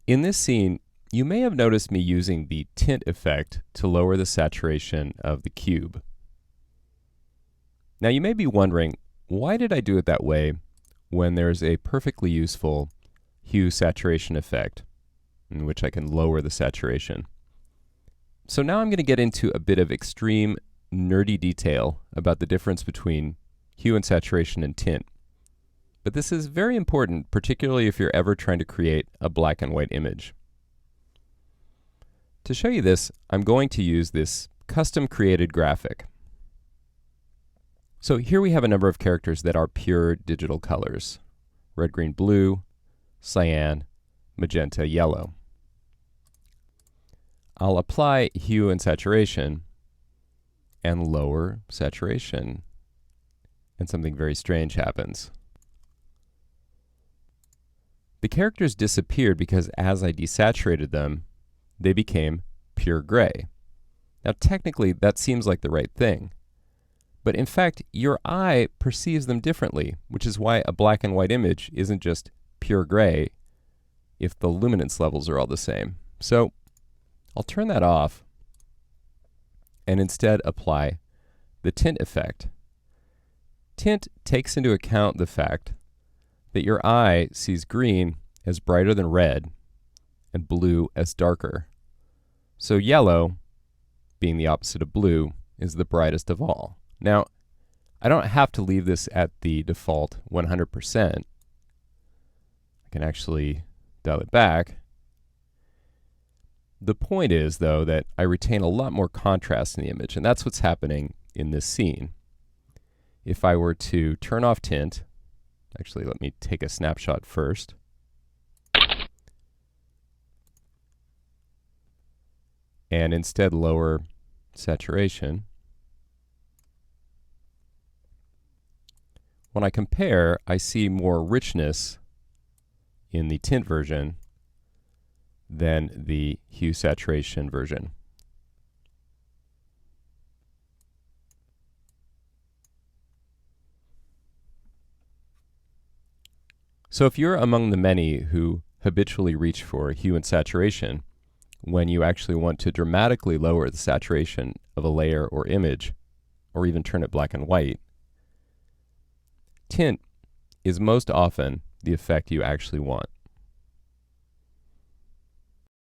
In this scene, you may have noticed me using the tint effect to lower the saturation of the cube. Now you may be wondering, why did I do it that way when there's a perfectly useful hue saturation effect in which I can lower the saturation? So now I'm going to get into a bit of extreme nerdy detail about the difference between hue and saturation and tint. But this is very important, particularly if you're ever trying to create a black and white image. To show you this, I'm going to use this custom created graphic. So here we have a number of characters that are pure digital colors: red, green, blue, cyan, magenta, yellow. I'll apply hue and saturation and lower saturation, and something very strange happens. The characters disappeared because as I desaturated them, they became pure gray. Now technically that seems like the right thing, but in fact your eye perceives them differently, which is why a black and white image isn't just pure gray if the luminance levels are all the same. So I'll turn that off and instead apply the tint effect. Tint takes into account the fact that your eye sees green as brighter than red and blue as darker. So yellow, being the opposite of blue, is the brightest of all. Now, I don't have to leave this at the default 100%. I can actually dial it back. The point is, though, that I retain a lot more contrast in the image, and that's what's happening in this scene. If I were to turn off tint, actually let me take a snapshot first. And instead lower saturation. When I compare, I see more richness in the tint version than the hue saturation version. So if you're among the many who habitually reach for hue and saturation when you actually want to dramatically lower the saturation of a layer or image, or even turn it black and white, tint is most often the effect you actually want.